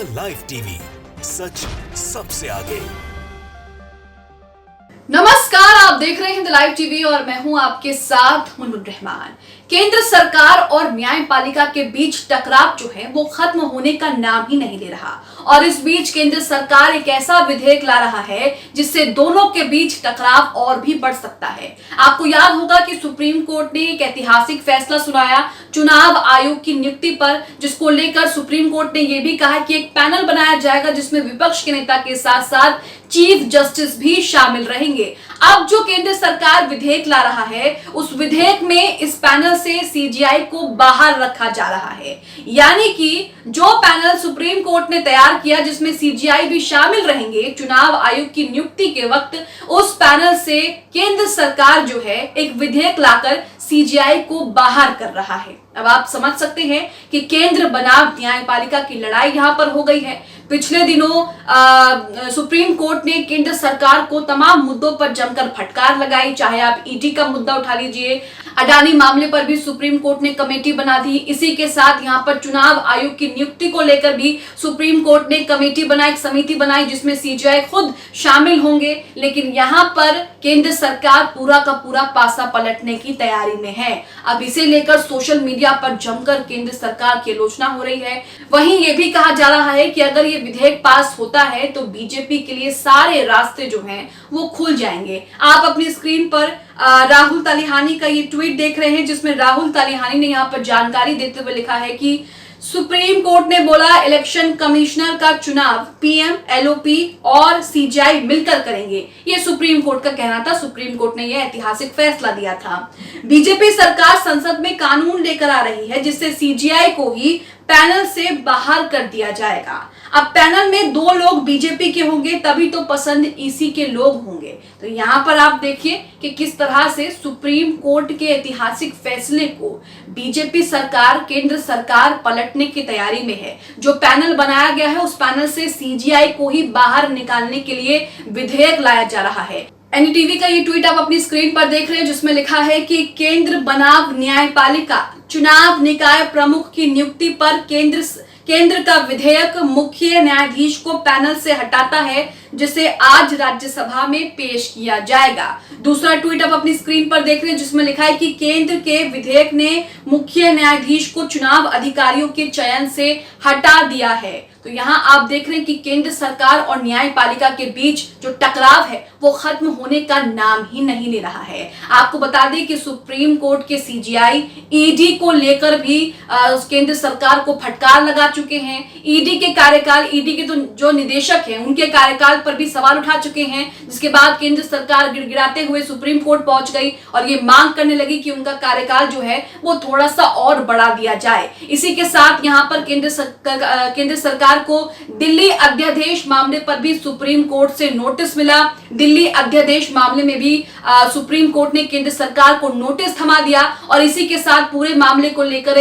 The live TV, सच सबसे आगे। नमस्कार, आप देख रहे हैं द लाइव टीवी और मैं हूं आपके साथ मुनमुन रहमान। केंद्र सरकार और न्यायपालिका के बीच टकराव जो है वो खत्म होने का नाम ही नहीं ले रहा और इस बीच केंद्र सरकार एक ऐसा विधेयक ला रहा है जिससे दोनों के बीच टकराव और भी बढ़ सकता है। आपको याद होगा कि सुप्रीम कोर्ट ने एक ऐतिहासिक फैसला सुनाया चुनाव आयोग की नियुक्ति पर, जिसको लेकर सुप्रीम कोर्ट ने यह भी कहा कि एक पैनल बनाया जाएगा जिसमें विपक्ष के नेता के साथ साथ चीफ जस्टिस भी शामिल रहेंगे। अब जो केंद्र सरकार विधेयक ला रहा है उस विधेयक में इस पैनल से सीजीआई को बाहर रखा जा रहा है, यानी कि जो पैनल सुप्रीम कोर्ट ने तैयार किया जिसमें सीजीआई भी शामिल रहेंगे चुनाव आयोग की नियुक्ति के वक्त, उस पैनल से केंद्र सरकार जो है एक विधेयक लाकर सीजीआई को बाहर कर रहा है। अब आप समझ सकते हैं कि केंद्र बनाम न्यायपालिका की लड़ाई यहां पर हो गई है। पिछले दिनों सुप्रीम कोर्ट ने केंद्र सरकार को तमाम मुद्दों पर जमकर फटकार लगाई, चाहे आप ईडी का मुद्दा उठा लीजिए, अडानी मामले पर भी सुप्रीम कोर्ट ने कमेटी बना दी। इसी के साथ यहां पर चुनाव आयोग की नियुक्ति को लेकर भी सुप्रीम कोर्ट ने कमेटी बनाई, एक समिति बनाई जिसमें सीजीआई खुद शामिल होंगे। लेकिन यहां पर केंद्र सरकार पूरा का पूरा पासा पलटने की तैयारी में है। अब इसे लेकर सोशल मीडिया पर जमकर केंद्र सरकार की आलोचना हो रही है। वहीं यह भी कहा जा रहा है कि अगर ये विधेयक पास होता है तो बीजेपी के लिए सारे रास्ते जो हैं वो खुल जाएंगे। आप अपनी स्क्रीन पर राहुल तलिहानी का ये ट्वीट देख रहे हैं जिसमें राहुल तलिहानी ने यहाँ पर जानकारी देते हुए लिखा है कि सुप्रीम कोर्ट ने बोला इलेक्शन कमिश्नर का चुनाव पीएम, एलओपी और सीजीआई मिलकर करेंगे। ये सुप्रीम कोर्ट का कहना था। सुप्रीम कोर्ट ने यह ऐतिहासिक फैसला दिया था। बीजेपी सरकार संसद में कानून लेकर आ रही है जिससे सीजीआई को ही पैनल से बाहर कर दिया जाएगा। अब पैनल में 2 लोग बीजेपी के होंगे तभी तो पसंद ईसी के लोग होंगे। तो यहाँ पर आप देखिए कि किस तरह से सुप्रीम कोर्ट के ऐतिहासिक फैसले को बीजेपी सरकार, केंद्र सरकार पलटने की तैयारी में है। जो पैनल बनाया गया है उस पैनल से सीजीआई को ही बाहर निकालने के लिए विधेयक लाया जा रहा है। एनडीटीवी का ये ट्वीट आप अपनी स्क्रीन पर देख रहे हैं जिसमें लिखा है कि केंद्र बनाम न्यायपालिका, चुनाव निकाय प्रमुख की नियुक्ति पर केंद्र का विधेयक मुख्य न्यायाधीश को पैनल से हटाता है जिसे आज राज्यसभा में पेश किया जाएगा। दूसरा ट्वीट आप अपनी स्क्रीन पर देख रहे हैं जिसमें लिखा है कि केंद्र के विधेयक ने मुख्य न्यायाधीश को चुनाव अधिकारियों के चयन से हटा दिया है। तो यहाँ आप देख रहे हैं कि केंद्र सरकार और न्यायपालिका के बीच जो टकराव है वो खत्म होने का नाम ही नहीं ले रहा है। आपको बता दें कि सुप्रीम कोर्ट के सीजीआई ईडी को लेकर भी केंद्र सरकार को फटकार लगा चुके हैं। ईडी के कार्यकाल, ईडी के तो जो निदेशक हैं उनके कार्यकाल पर भी सवाल उठा चुके हैं, जिसके बाद केंद्र सरकार गिड़गिड़ाते हुए सुप्रीम कोर्ट पहुंच गई और ये मांग करने लगी कि उनका कार्यकाल जो है वो थोड़ा सा और बढ़ा दिया जाए। इसी के साथ यहाँ पर केंद्र सरकार को दिल्ली अध्यादेश मामले पर भी सुप्रीम कोर्ट से नोटिस मिला। दिल्ली अध्यादेश मामले में भी सुप्रीम कोर्ट ने केंद्र सरकार को नोटिस थमा दिया और इसी के साथ पूरे मामले को लेकर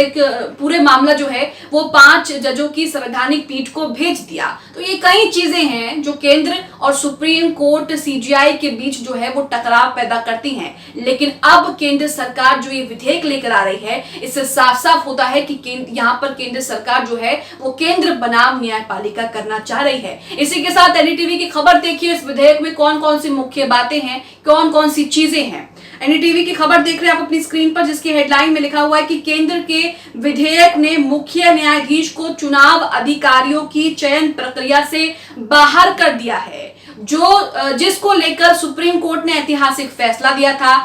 पूरे मामला जो है वो 5 जजों की संवैधानिक पीठ को भेज दिया। तो ये कई चीजें हैं जो केंद्र और सुप्रीम कोर्ट सीजीआई के बीच जो है वो टकराव पैदा करती हैं। लेकिन अब केंद्र सरकार जो ये विधेयक लेकर आ रही है इससे साफ साफ होता है कि यहाँ पर केंद्र सरकार जो है वो केंद्र बनाम न्यायपालिका करना चाह रही है। इसी के साथ एनडीटीवी की खबर देखिए, इस विधेयक में कौन कौन सी मुख्य बातें हैं, कौन कौन सी चीजें हैं। एनडीटीवी की खबर देख रहे हैं आप अपनी स्क्रीन पर जिसकी हेडलाइन में लिखा हुआ है कि केंद्र के विधेयक ने मुख्य न्यायाधीश को चुनाव अधिकारियों की चयन प्रक्रिया से बाहर कर दिया है, जिसको लेकर सुप्रीम कोर्ट ने ऐतिहासिक फैसला दिया था।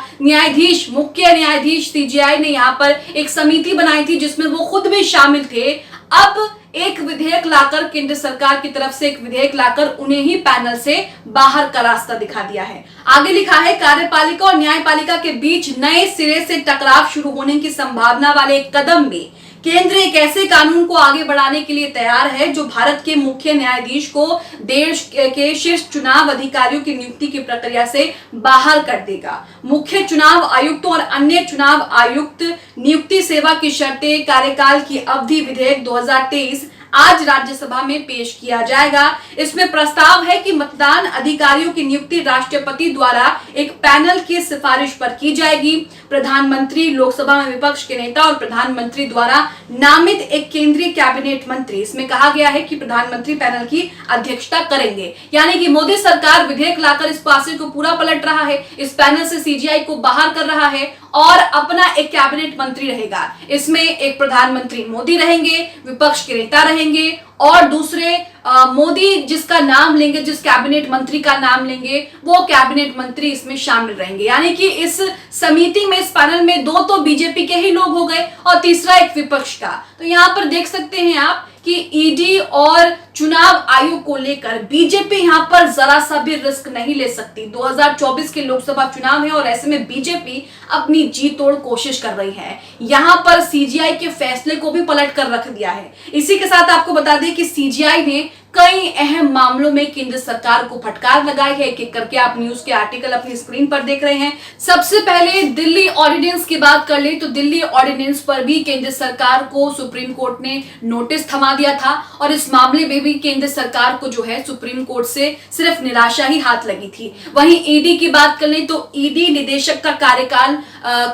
मुख्य न्यायाधीश सीजीआई ने यहाँ पर एक समिति बनाई थी जिसमें वो खुद भी शामिल थे। अब एक विधेयक लाकर केंद्र सरकार की तरफ से एक विधेयक लाकर उन्हें ही पैनल से बाहर का रास्ता दिखा दिया है। आगे लिखा है कार्यपालिका और न्यायपालिका के बीच नए सिरे से टकराव शुरू होने की संभावना वाले एक कदम में केंद्र एक ऐसे कानून को आगे बढ़ाने के लिए तैयार है जो भारत के मुख्य न्यायाधीश को देश के शीर्ष चुनाव अधिकारियों की नियुक्ति की प्रक्रिया से बाहर कर देगा। मुख्य चुनाव आयुक्तों और अन्य चुनाव आयुक्त नियुक्ति, सेवा की शर्तें, कार्यकाल की अवधि विधेयक 2023 आज राज्यसभा में पेश किया जाएगा। इसमें प्रस्ताव है कि मतदान अधिकारियों की नियुक्ति राष्ट्रपति द्वारा एक पैनल की सिफारिश पर की जाएगी। प्रधानमंत्री, लोकसभा में विपक्ष के नेता और प्रधानमंत्री द्वारा नामित एक केंद्रीय कैबिनेट मंत्री, इसमें कहा गया है कि प्रधानमंत्री पैनल की अध्यक्षता करेंगे। यानी कि मोदी सरकार विधेयक लाकर इस पासे को पूरा पलट रहा है, इस पैनल से सीजीआई को बाहर कर रहा है और अपना एक कैबिनेट मंत्री रहेगा। इसमें एक प्रधानमंत्री मोदी रहेंगे, विपक्ष के नेता रहेंगे और दूसरे मोदी जिसका नाम लेंगे, जिस कैबिनेट मंत्री का नाम लेंगे, वो कैबिनेट मंत्री इसमें शामिल रहेंगे। यानी कि इस समिति में, इस पैनल में दो तो बीजेपी के ही लोग हो गए और तीसरा एक विपक्ष का। तो यहां पर देख सकते हैं आप कि ईडी और चुनाव आयोग को लेकर बीजेपी यहां पर जरा सा भी रिस्क नहीं ले सकती। 2024 के लोकसभा चुनाव है और ऐसे में बीजेपी अपनी जी तोड़ कोशिश कर रही है। यहां पर सीजीआई के फैसले को भी पलट कर रख दिया है। इसी के साथ आपको बता दें कि सीजीआई ने कई अहम मामलों में केंद्र सरकार को फटकार लगाई है। एक एक करके आप न्यूज के आर्टिकल अपनी स्क्रीन पर देख रहे हैं। सबसे पहले दिल्ली ऑर्डिनेंस की बात कर ले तो दिल्ली ऑर्डिनेंस पर भी केंद्र सरकार को सुप्रीम कोर्ट ने नोटिस थमा दिया था और इस मामले में भी केंद्र सरकार को जो है सुप्रीम कोर्ट से सिर्फ निराशा ही हाथ लगी थी। वहीं ईडी की बात कर ले तो ईडी निदेशक का कार्यकाल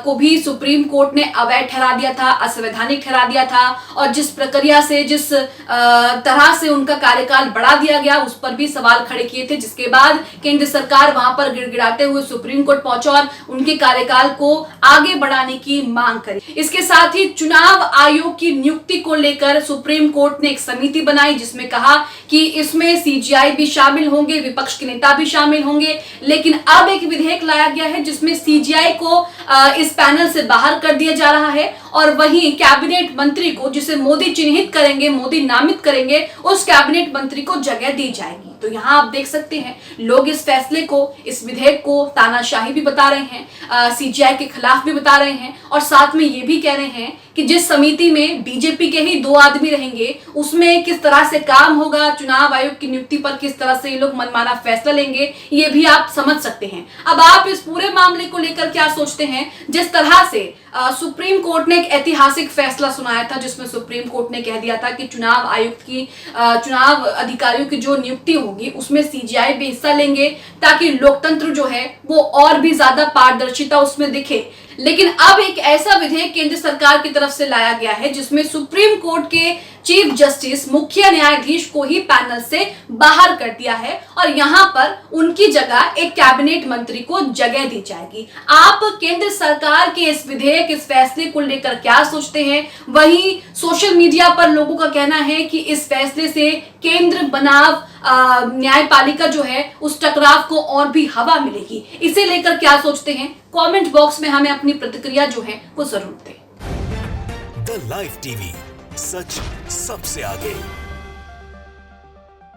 को भी सुप्रीम कोर्ट ने अवैध ठहरा दिया था, असंवैधानिक ठहरा दिया था और जिस प्रक्रिया से, जिस तरह से उनका कार्यकाल बढ़ा दिया गया, उस पर भी सवाल खड़े किए थे। जिसके बाद केंद्र सरकार वहां पर गिड़गिड़ाते हुए सुप्रीम कोर्ट पहुंचा और उनके कार्यकाल को आगे बढ़ाने की मांग करी। इसके साथ ही चुनाव आयोग की नियुक्ति को लेकर सुप्रीम कोर्ट ने एक समिति बनाई जिसमें कहा कि इसमें सीजीआई भी शामिल होंगे, विपक्ष के नेता भी शामिल होंगे। लेकिन अब एक विधेयक लाया गया है जिसमें सीजीआई को इस पैनल से बाहर कर दिया जा रहा है और वहीं कैबिनेट मंत्री को, जिसे मोदी चिन्हित करेंगे, मोदी नामित करेंगे, उस कैबिनेट मंत्री को जगह दी जाएगी। तो यहाँ आप देख सकते हैं लोग इस फैसले को, इस विधेयक को तानाशाही भी बता रहे हैं, सीजीआई के खिलाफ भी बता रहे हैं और साथ में ये भी कह रहे हैं कि जिस समिति में बीजेपी के ही 2 आदमी रहेंगे उसमें किस तरह से काम होगा, चुनाव आयोग की नियुक्ति पर किस तरह से ये लोग मनमाना फैसला लेंगे, ये भी आप समझ सकते हैं। अब आप इस पूरे मामले को लेकर क्या सोचते हैं? जिस तरह से सुप्रीम कोर्ट ने एक ऐतिहासिक फैसला सुनाया था जिसमें सुप्रीम कोर्ट ने कह दिया था कि चुनाव आयुक्त की, चुनाव अधिकारियों की जो नियुक्ति होगी उसमें सीजीआई भी हिस्सा लेंगे ताकि लोकतंत्र जो है वो और भी ज्यादा पारदर्शिता उसमें दिखे। लेकिन अब एक ऐसा विधेयक केंद्र सरकार की तरफ से लाया गया है जिसमें सुप्रीम कोर्ट के चीफ जस्टिस, मुख्य न्यायाधीश को ही पैनल से बाहर कर दिया है और यहां पर उनकी जगह एक कैबिनेट मंत्री को जगह दी जाएगी। आप केंद्र सरकार के इस विधेयक, इस फैसले को लेकर क्या सोचते हैं? वहीं सोशल मीडिया पर लोगों का कहना है कि इस फैसले से केंद्र बनाम न्यायपालिका जो है उस टकराव को और भी हवा मिलेगी। इसे लेकर क्या सोचते हैं? कमेंट बॉक्स में हमें अपनी प्रतिक्रिया जो है वो जरूर दें। द लाइव टीवी, सच सबसे आगे।